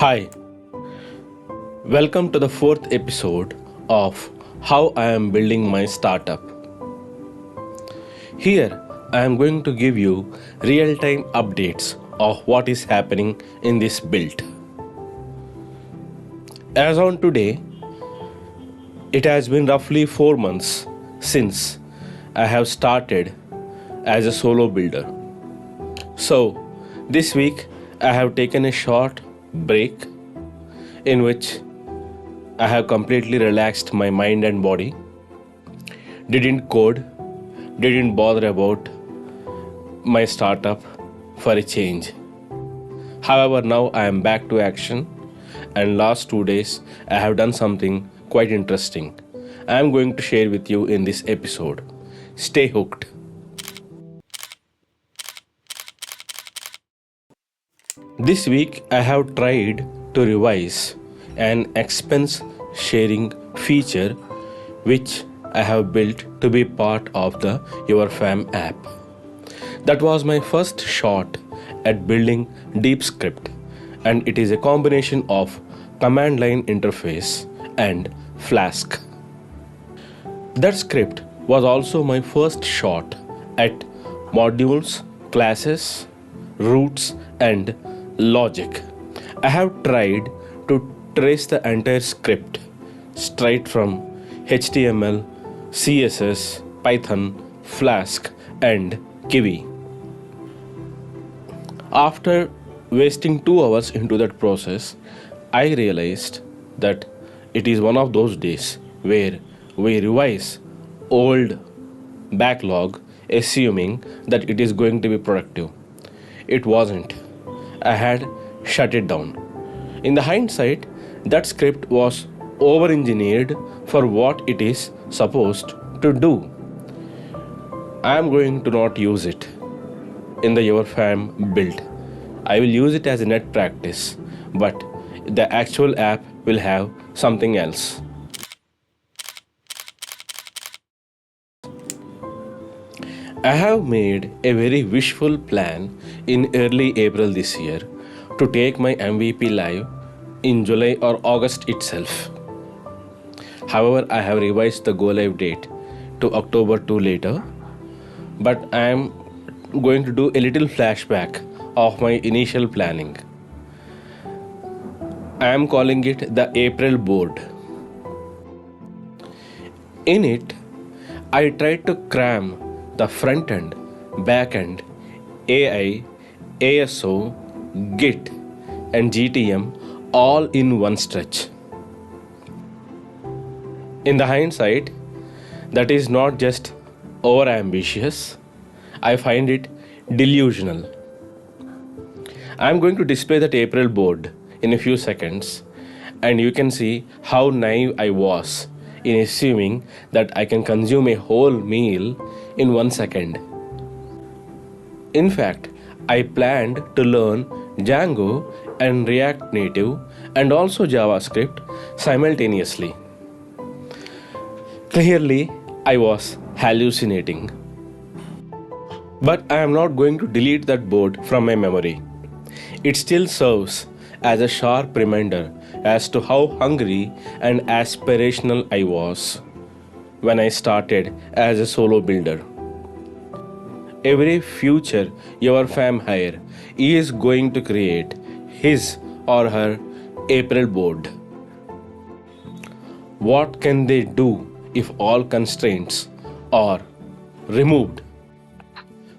Hi, welcome to the fourth episode of How I Am Building My Startup. Here, I am going to give you real time updates of what is happening in this build. As on today, it has been roughly 4 months since I have started as a solo builder. So, this week I have taken a short break in which I have completely relaxed my mind and body, didn't code, didn't bother about my startup for a change. However, now I am back to action, and last 2 days I have done something quite interesting. I am going to share with you in this episode. Stay hooked. This week I have tried to revise an expense sharing feature which I have built to be part of the YourFam app. That was my first shot at building deep script, and it is a combination of command line interface and Flask. That script was also my first shot at modules, classes, roots, and logic. I have tried to trace the entire script straight from HTML, CSS, Python, Flask, and Kiwi. After wasting 2 hours into that process, I realized that it is one of those days where we revise old backlog assuming that it is going to be productive. It wasn't. I had shut it down. In the hindsight, that script was over engineered for what it is supposed to do. I am going to not use it in the YourFam build. I will use it as a net practice, but the actual app will have something else. I have made a very wishful plan in early April this year to take my MVP live in July or August itself. However, I have revised the go live date to October 2 later, but I am going to do a little flashback of my initial planning. I am calling it the April board. In it, I tried to cram the front end, back end, AI, ASO, Git, and GTM all in one stretch. In the hindsight, that is not just over ambitious, I find it delusional. I am going to display that April board in a few seconds, and you can see how naive I was in assuming that I can consume a whole meal in 1 second. In fact, I planned to learn Django and React Native and also JavaScript simultaneously. Clearly, I was hallucinating. But I am not going to delete that board from my memory. It still serves as a sharp reminder as to how hungry and aspirational I was when I started as a solo builder. Every future YourFam hire is going to create his or her April board. What can they do if all constraints are removed?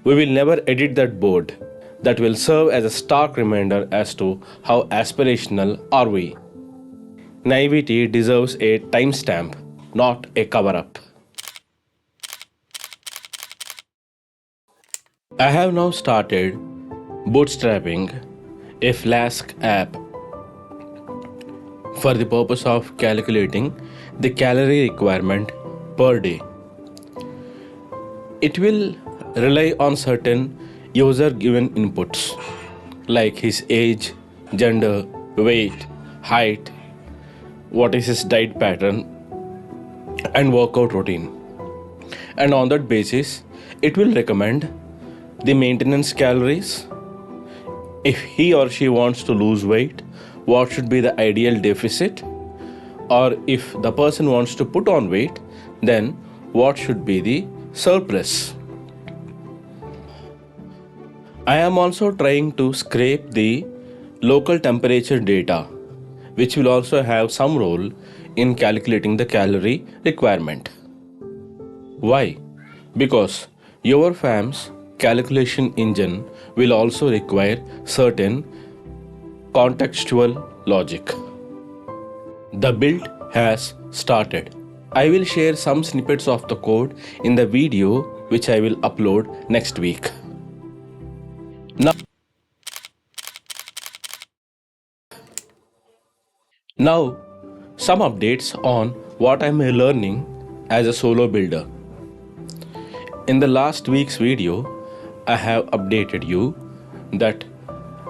We will never edit that board. That will serve as a stark reminder as to how aspirational are we. Naivety deserves a timestamp, not a cover-up. I have now started bootstrapping a Flask app for the purpose of calculating the calorie requirement per day. It will rely on certain user given inputs like his age, gender, weight, height, what is his diet pattern, and workout routine. And on that basis, it will recommend the maintenance calories. If he or she wants to lose weight, what should be the ideal deficit, or if the person wants to put on weight, then what should be the surplus. I am also trying to scrape the local temperature data, which will also have some role in calculating the calorie requirement. Why? Because YourFam's calculation engine will also require certain contextual logic. The build has started. I will share some snippets of the code in the video which I will upload next week. Now, some updates on what I'm learning as a solo builder. In the last week's video, I have updated you that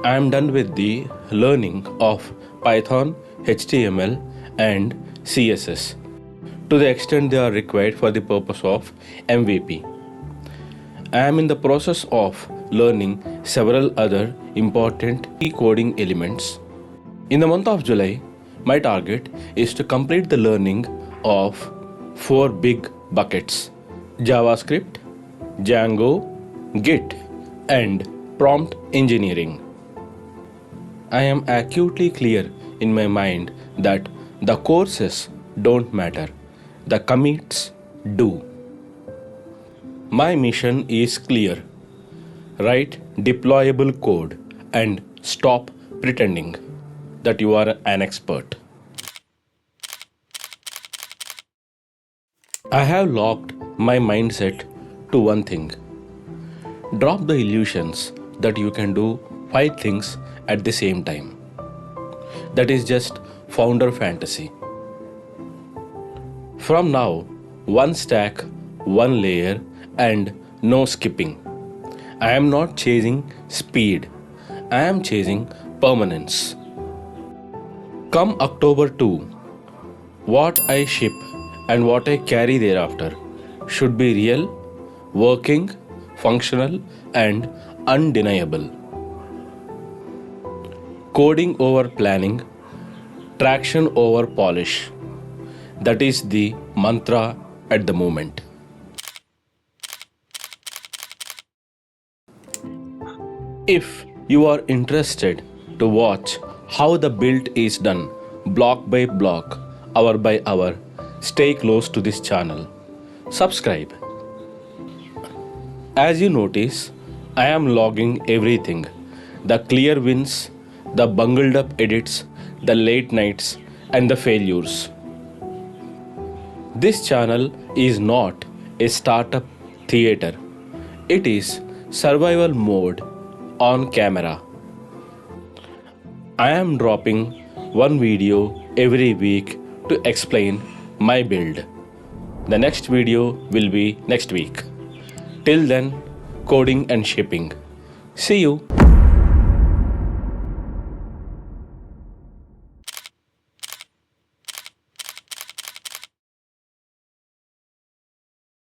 I am done with the learning of Python, HTML and CSS to the extent they are required for the purpose of MVP. I am in the process of learning several other important key coding elements. In the month of July, my target is to complete the learning of 4 big buckets: JavaScript, Django, Git, and prompt engineering. I am acutely clear in my mind that the courses don't matter, the commits do. My mission is clear: write deployable code and stop pretending that you are an expert. I have locked my mindset to one thing: drop the illusions that you can do 5 things at the same time. That is just founder fantasy. From now, one stack, one layer, and no skipping. I am not chasing speed, I am chasing permanence. Come October 2, what I ship and what I carry thereafter should be real, working, functional, and undeniable. Coding over planning, traction over polish. That is the mantra at the moment. If you are interested to watch how the build is done block by block, hour by hour, stay close to this channel. Subscribe. As you notice, I am logging everything: the clear wins, the bungled up edits, the late nights, and the failures. This channel is not a startup theater. It is survival mode on camera. I am dropping one video every week to explain my build. The next video will be next week. Till then, coding and shipping. See you.